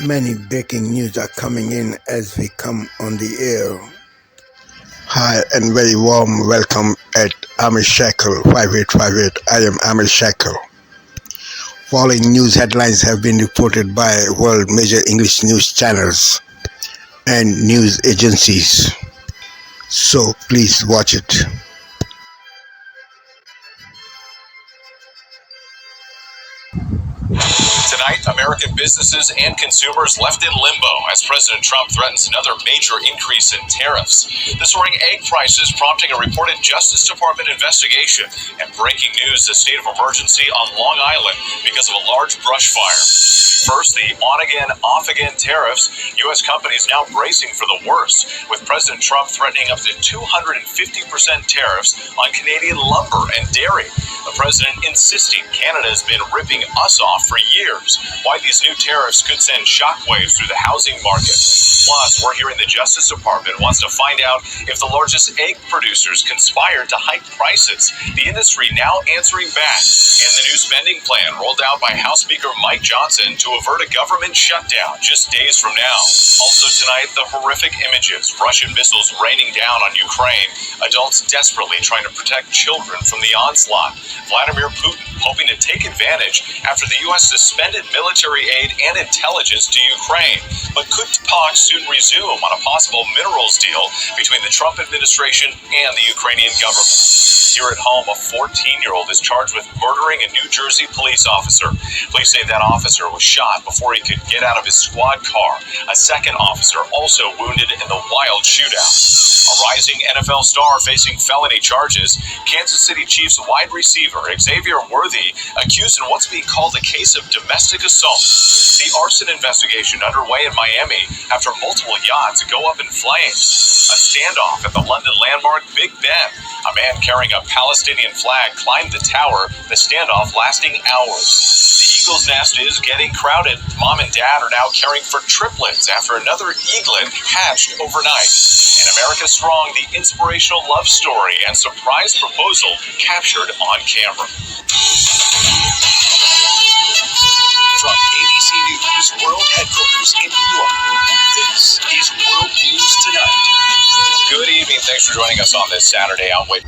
Many breaking news are coming in as we come on the air. Hi and very warm welcome at Amir Shackle 5858. I am Amir Shackle. Following news headlines have been reported by world major English news channels and news agencies. So please watch it. Tonight, American businesses and consumers left in limbo as President Trump threatens another major increase in tariffs. The soaring egg prices prompting a reported Justice Department investigation, and breaking news: a state of emergency on Long Island because of a large brush fire. First, the on-again, off-again tariffs. U.S. companies now bracing for the worst, with President Trump threatening up to 250% tariffs on Canadian lumber and dairy. The president insisting Canada has been ripping us off for years. Why these new tariffs could send shockwaves through the housing market. Plus, we're hearing the Justice Department wants to find out if the largest egg producers conspired to hike prices. The industry now answering back. And the new spending plan rolled out by House Speaker Mike Johnson to avert a government shutdown just days from now. Also tonight, the horrific images. Russian missiles raining down on Ukraine. Adults desperately trying to protect children from the onslaught. Vladimir Putin hoping to take advantage after the U.S. suspended military aid and intelligence to Ukraine. But could talks soon resume on a possible minerals deal between the Trump administration and the Ukrainian government? Here at home, a 14-year-old is charged with murdering a New Jersey police officer. Police say that officer was shot before he could get out of his squad car. A second officer also wounded in the wild shootout. A rising NFL star facing felony charges. Kansas City Chiefs wide receiver Xavier Worthy accused in what's being called a case of domestic assault. The arson investigation underway in Miami after multiple yachts go up in flames. A standoff at the London landmark Big Ben. A man carrying a Palestinian flag climbed the tower, the standoff lasting hours. The Eagle's nest is getting crowded. Mom and Dad are now caring for triplets after another eaglet hatched overnight. And America Strong, the inspirational love story and surprise proposal captured on camera. From ABC News World Headquarters in New York, this is World News Tonight. Good evening. Thanks for joining us on this Saturday. I'm with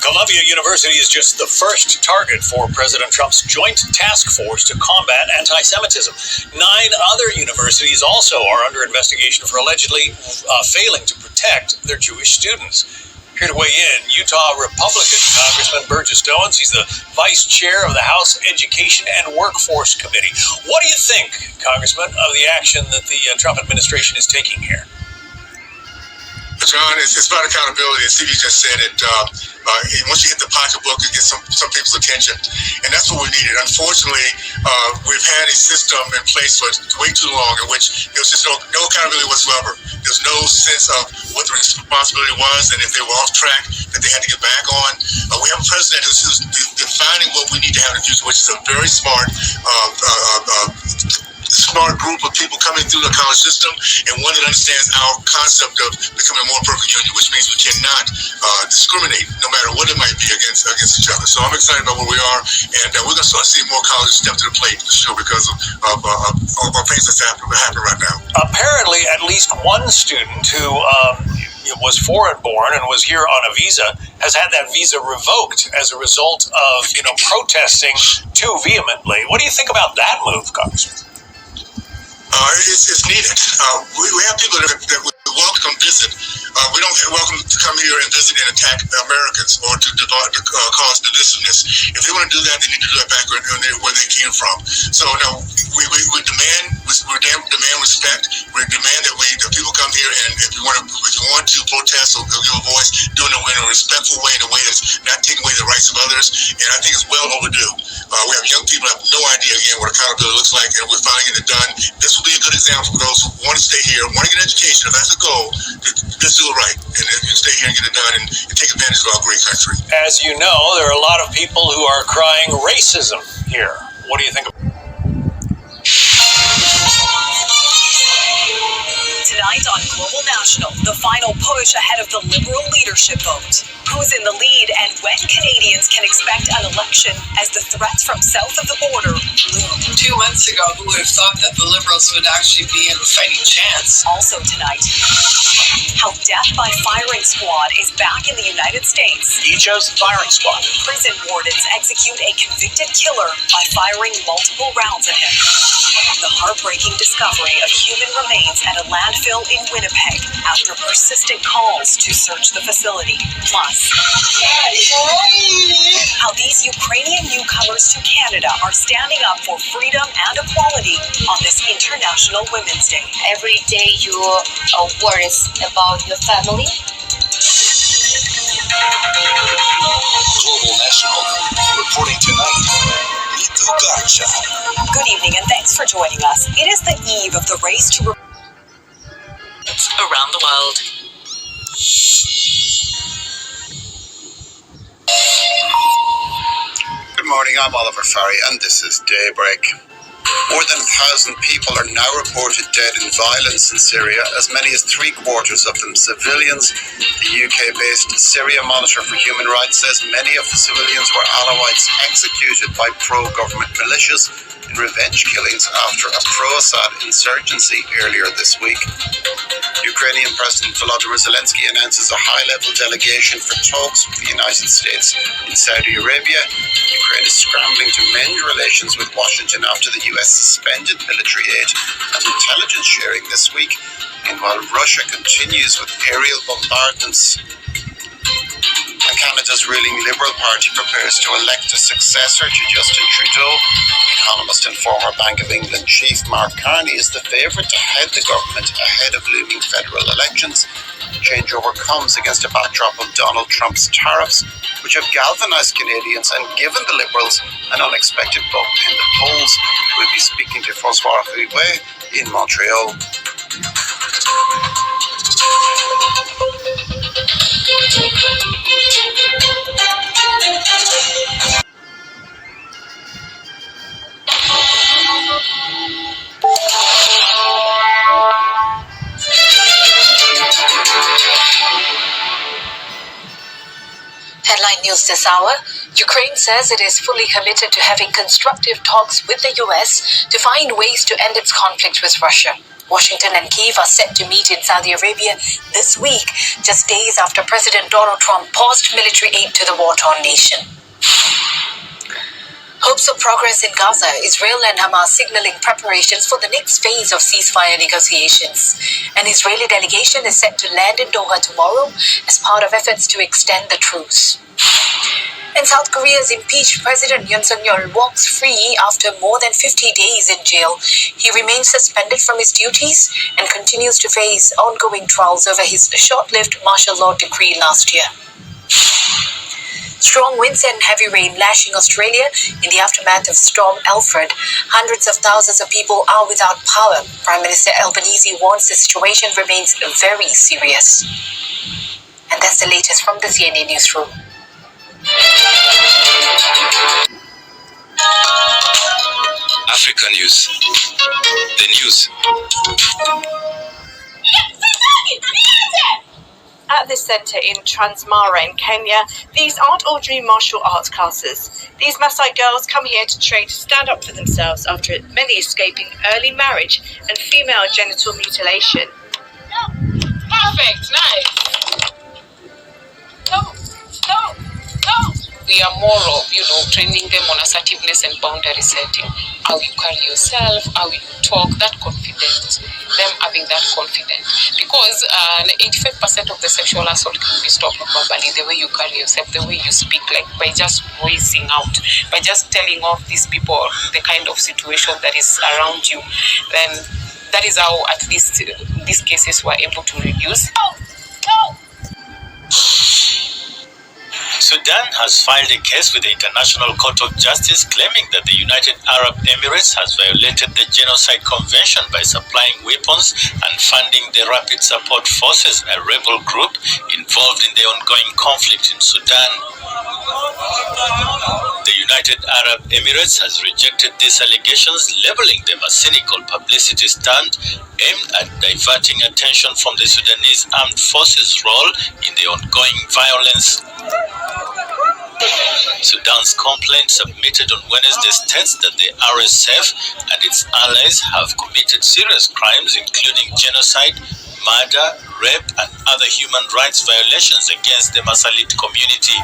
Columbia University is just the first target for President Trump's joint task force to combat anti-Semitism. 9 other universities also are under investigation for allegedly failing to protect their Jewish students. Here to weigh in, Utah Republican Congressman Burgess Stones. He's the vice chair of the House Education and Workforce Committee. What do you think, Congressman, of the action that the Trump administration is taking here? John, it's about accountability. As Stevie just said, once you hit the pocketbook, it gets some people's attention. And that's what we needed. Unfortunately, we've had a system in place for way too long in which there was just no accountability whatsoever. There's no sense of what the responsibility was, and if they were off track, that they had to get back on. We have a president who's defining what we need to have in the future, which is a very smart group of people coming through the college system, and one that understands our concept of becoming a more perfect union, which means we cannot discriminate, no matter what it might be, against each other. So I'm excited about where we are, and we're going to start seeing more colleges step to the plate, for sure, because of things that's happening right now. Apparently, at least one student who was foreign-born and was here on a visa has had that visa revoked as a result of protesting too vehemently. What do you think about that move, Congressman? It's needed. We have people that we welcome visit. We don't welcome to come here and visit and attack Americans or to cause divisiveness. If they want to do that, they need to do that back where they came from. So now we demand respect. We demand that people come here, and if you want to protest or give a voice, do it in a respectful way, in a way that's not taking away the rights of others. And I think it's well overdue. We have young people who have no idea again what accountability looks like, and we're finally getting it done. This will be a good example for those who want to stay here, want to get an education. If that's the goal, let's do it right, and you stay here and get it done and take advantage of our great country. As you know, there are a lot of people who are crying racism here. What do you think of tonight on Global National, the final push ahead of the Liberal leadership vote. Who's in the lead and when Canadians can expect an election as the threats from south of the border loom. 2 months ago, who would have thought that the Liberals would actually be in a fighting chance? Also tonight, how death by firing squad is back in the United States. He chose firing squad. Prison wardens execute a convicted killer by firing multiple rounds at him. The heartbreaking discovery of human remains at a landfill in Winnipeg after persistent calls to search the facility. Plus, how these Ukrainian newcomers to Canada are standing up for freedom and equality on this International Women's Day. Every day you worry about your family. Global National, reporting tonight. Good evening and thanks for joining us. It is the eve of the race to around the world. Good morning, I'm Oliver Farry and this is Daybreak. More than 1,000 people are now reported dead in violence in Syria, as many as 3/4 of them civilians. The UK-based Syria Monitor for Human Rights says many of the civilians were Alawites executed by pro-government militias in revenge killings after a pro-Assad insurgency earlier this week. Ukrainian President Volodymyr Zelensky announces a high-level delegation for talks with the United States in Saudi Arabia. Ukraine is scrambling to mend relations with Washington after the US suspended military aid and intelligence sharing this week. Meanwhile, Russia continues with aerial bombardments. And Canada's ruling Liberal Party prepares to elect a successor to Justin Trudeau. Economist and former Bank of England chief Mark Carney is the favourite to head the government ahead of looming federal elections. Changeover comes against a backdrop of Donald Trump's tariffs, which have galvanised Canadians and given the Liberals an unexpected bump in the polls. We'll be speaking to François Riouet in Montreal. Headline news this hour. Ukraine says it is fully committed to having constructive talks with the US to find ways to end its conflict with Russia. Washington and Kyiv are set to meet in Saudi Arabia this week, just days after President Donald Trump paused military aid to the war-torn nation. Hopes of progress in Gaza, Israel and Hamas signaling preparations for the next phase of ceasefire negotiations. An Israeli delegation is set to land in Doha tomorrow as part of efforts to extend the truce. And South Korea's impeached President Yoon Suk-yeol walks free after more than 50 days in jail. He remains suspended from his duties and continues to face ongoing trials over his short-lived martial law decree last year. Strong winds and heavy rain lashing Australia in the aftermath of Storm Alfred. Hundreds of thousands of people are without power. Prime Minister Albanese warns the situation remains very serious. And that's the latest from the CNA Newsroom. Africa News. The news. At this centre in Transmara in Kenya, these aren't ordinary martial arts classes. These Maasai girls come here to train to stand up for themselves after many escaping early marriage and female genital mutilation. Perfect, nice. No. We are more of, training them on assertiveness and boundary setting. How you carry yourself, how you talk, that confidence, them having that confidence. Because 85% of the sexual assault can be stopped verbally, the way you carry yourself, the way you speak, like by just voicing out, by just telling off these people the kind of situation that is around you. Then that is how at least these cases were able to reduce. No. Sudan has filed a case with the International Court of Justice claiming that the United Arab Emirates has violated the Genocide Convention by supplying weapons and funding the Rapid Support Forces, a rebel group involved in the ongoing conflict in Sudan. The United Arab Emirates has rejected these allegations, labeling them a cynical publicity stunt aimed at diverting attention from the Sudanese armed forces' role in the ongoing violence. Sudan's complaint submitted on Wednesday states that the RSF and its allies have committed serious crimes including genocide, murder, rape and other human rights violations against the Masalit community.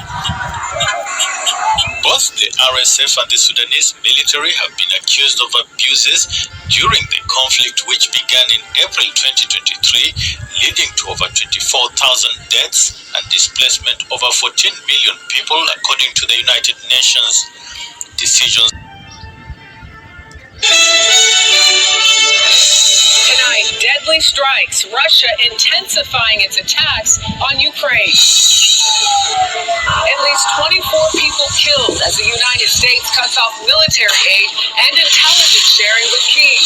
Both the RSF and the Sudanese military have been accused of abuses during the conflict, which began in April 2023, leading to over 24,000 deaths and displacement over 14 million people, according to the United Nations. Decisions. Tonight, deadly strikes, Russia intensifying its attacks on Ukraine. At least 24 people killed as the United States cuts off military aid and intelligence sharing with Kyiv.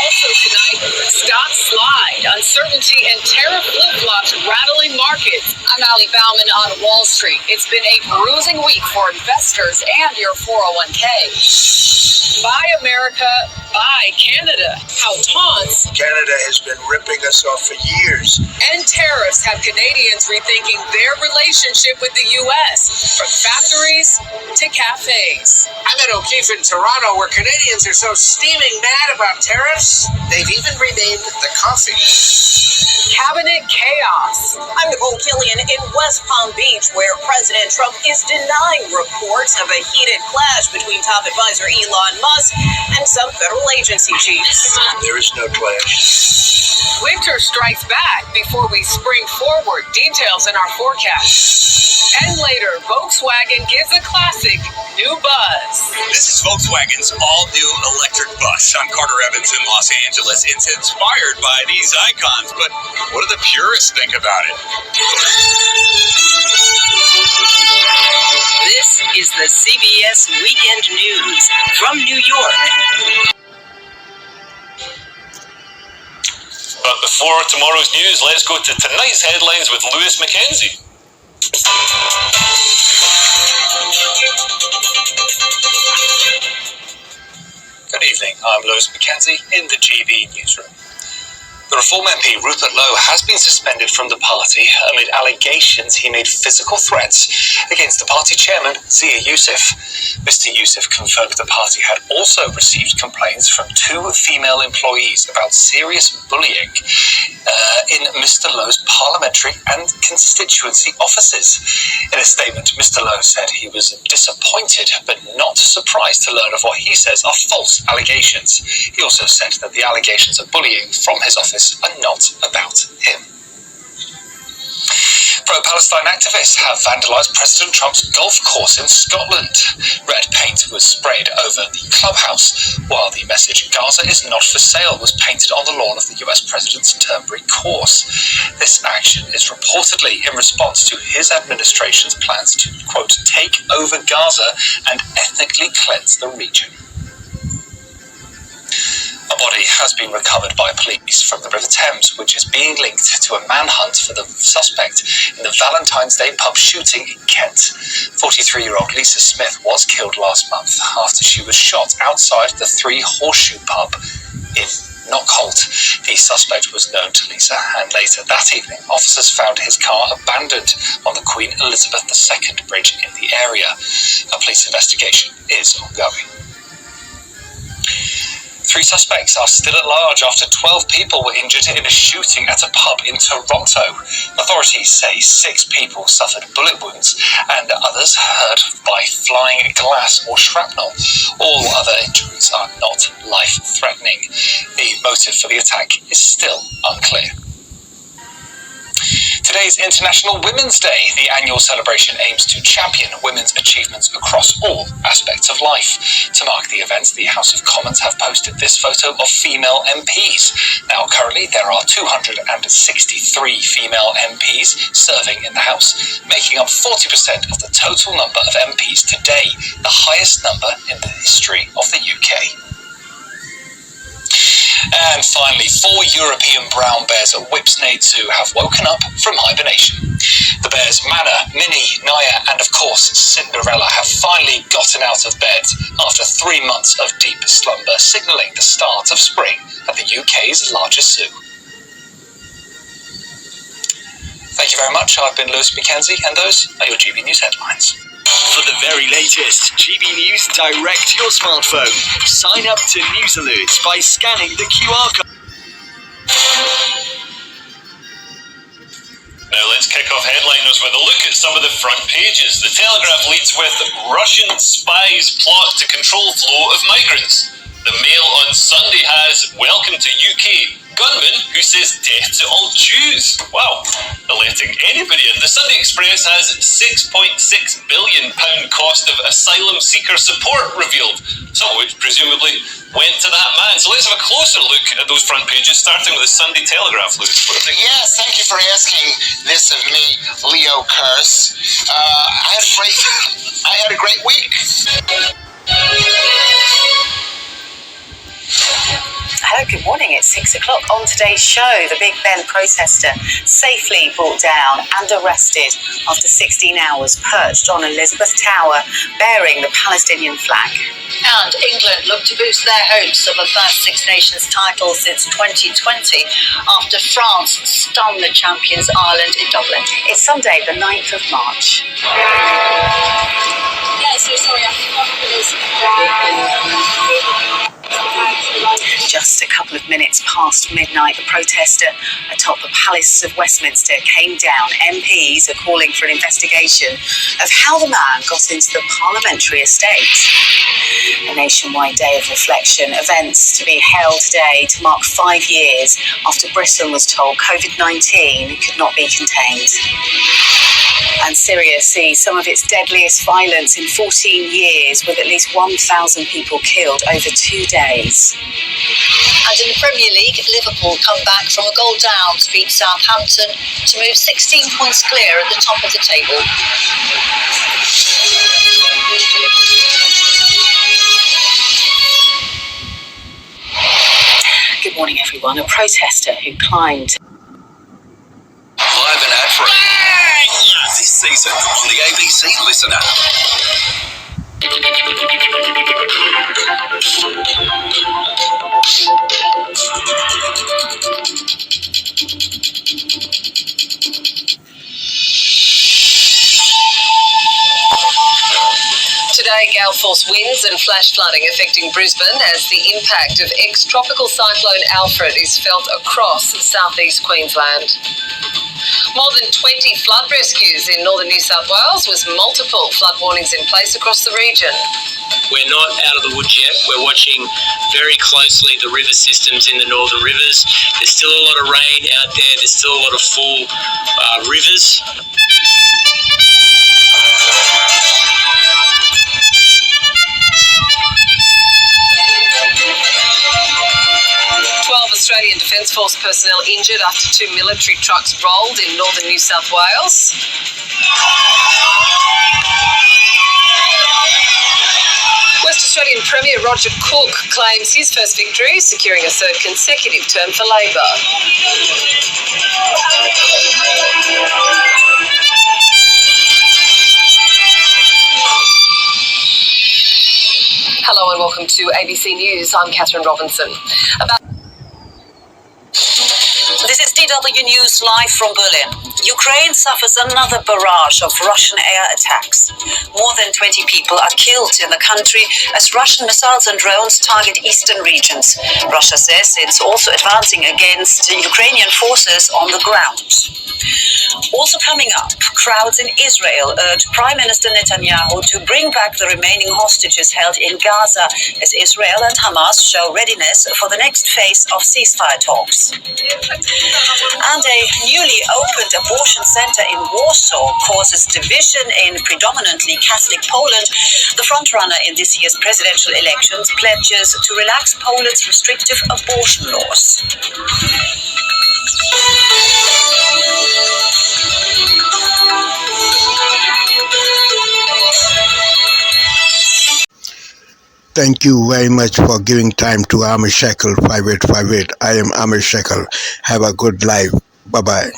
Also tonight, stocks slide, uncertainty and tariff flip-flops rattling markets. I'm Ali Bauman on Wall Street. It's been a bruising week for investors and your 401k. Buy America, buy Canada. How taunts Canada has been ripping us off for years. and tariffs have Canadians rethinking their relationship with the U.S. from factories to cafes. I'm at O'Keefe in Toronto, where Canadians are so steaming mad about tariffs, they've even renamed the coffee. Cabinet chaos. I'm Nicole Killian in West Palm Beach, where President Trump is denying reports of a heated clash between top advisor Elon Musk and some federal agency chiefs. There is no clash. Winter strikes back before we spring forward. Details in our forecast. And later, Volkswagen gives a classic new buzz. This is Volkswagen's all-new electric bus. I'm Carter Evans in Los Angeles. It's inspired by these icons, but what do the purists think about it? This is the CBS Weekend News from New York. But before tomorrow's news, let's go to tonight's headlines with Lewis Mackenzie. Good evening, I'm Lewis Mackenzie in the GB newsroom. The Reform MP Rupert Lowe has been suspended from the party amid allegations he made physical threats against the party chairman, Zia Youssef. Mr. Youssef confirmed the party had also received complaints from 2 female employees about serious bullying in Mr. Lowe's parliamentary and constituency offices. In a statement, Mr. Lowe said he was disappointed but not surprised to learn of what he says are false allegations. He also said that the allegations of bullying from his office are not about him. Pro-Palestine activists have vandalised President Trump's golf course in Scotland. Red paint was sprayed over the clubhouse, while the message "Gaza is not for sale" was painted on the lawn of the US President's Turnberry course. This action is reportedly in response to his administration's plans to, quote, take over Gaza and ethnically cleanse the region. A body has been recovered by police from the River Thames, which is being linked to a manhunt for the suspect in the Valentine's Day pub shooting in Kent. 43-year-old Lisa Smith was killed last month after she was shot outside the Three Horseshoe pub in Knockholt. The suspect was known to Lisa, and later that evening, officers found his car abandoned on the Queen Elizabeth II bridge in the area. A police investigation is ongoing. 3 suspects are still at large after 12 people were injured in a shooting at a pub in Toronto. Authorities say 6 people suffered bullet wounds and others hurt by flying glass or shrapnel. All other injuries are not life-threatening. The motive for the attack is still unclear. Today is International Women's Day. The annual celebration aims to champion women's achievements across all aspects of life. To mark the events, the House of Commons have posted this photo of female MPs. Now, currently, there are 263 female MPs serving in the House, making up 40% of the total number of MPs today, the highest number in the history of the UK. And finally, 4 European brown bears at Whipsnade Zoo have woken up from hibernation. The bears Mana, Minnie, Naya and of course months of deep slumber, signalling the start of spring at the UK's largest zoo. Thank you very much. I've been Lewis Mackenzie, and those are your GB News headlines. For the very latest GB News direct to your smartphone, sign up to News Alerts by scanning the QR code. Now let's kick off headliners with a look at some of the front pages. The Telegraph leads with Russian spies plot to control flow of migrants. The Mail on Sunday has welcome to UK. Gunman who says death to all Jews. Wow, they're letting anybody in. The Sunday Express has £6.6 billion cost of asylum seeker support revealed, some of which presumably went to that man. So let's have a closer look at those front pages, starting with the Sunday Telegraph, Lewis. Yes, thank you for asking this of me, Leo Curse. I had a great week. Hello, good morning. It's 6 o'clock. On today's show, the Big Ben protester safely brought down and arrested after 16 hours perched on Elizabeth Tower bearing the Palestinian flag. And England look to boost their hopes of a first Six Nations title since 2020 after France stunned the champions Ireland in Dublin. It's Sunday, the 9th of March. Yeah, so sorry, I think what happened is just a couple of minutes past midnight, the protester atop the Palace of Westminster came down. MPs are calling for an investigation of how the man got into the parliamentary estate. A nationwide day of reflection, events to be held today to mark 5 years after Britain was told COVID-19 could not be contained. And Syria sees some of its deadliest violence in 14 years, with at least 1,000 people killed over 2 days. And in the Premier League, Liverpool come back from a goal down to beat Southampton to move 16 points clear at the top of the table. Good morning, everyone. A protester who climbed Live and ad-free. This season on the ABC Listener. Today, gale force winds and flash flooding affecting Brisbane as the impact of ex-tropical cyclone Alfred is felt across southeast Queensland. More than 20 flood rescues in northern New South Wales, with multiple flood warnings in place across the region. We're not out of the woods yet. We're watching very closely the river systems in the northern rivers. There's still a lot of rain out there. There's still a lot of full rivers. Australian Defence Force personnel injured after 2 military trucks rolled in northern New South Wales. West Australian Premier Roger Cook claims his first victory, securing a third consecutive term for Labor. Hello and welcome to ABC News. I'm Catherine Robinson. This is DW News live from Berlin. Ukraine suffers another barrage of Russian air attacks. More than 20 people are killed in the country as Russian missiles and drones target eastern regions. Russia says it's also advancing against Ukrainian forces on the ground. Also coming up, crowds in Israel urge Prime Minister Netanyahu to bring back the remaining hostages held in Gaza as Israel and Hamas show readiness for the next phase of ceasefire talks. And a newly opened abortion center in Warsaw causes division in predominantly Catholic Poland. The frontrunner in this year's presidential elections pledges to relax Poland's restrictive abortion laws. Thank you very much for giving time to Amir Shekel 5858. I am Amir Shekel. Have a good life. Bye-bye.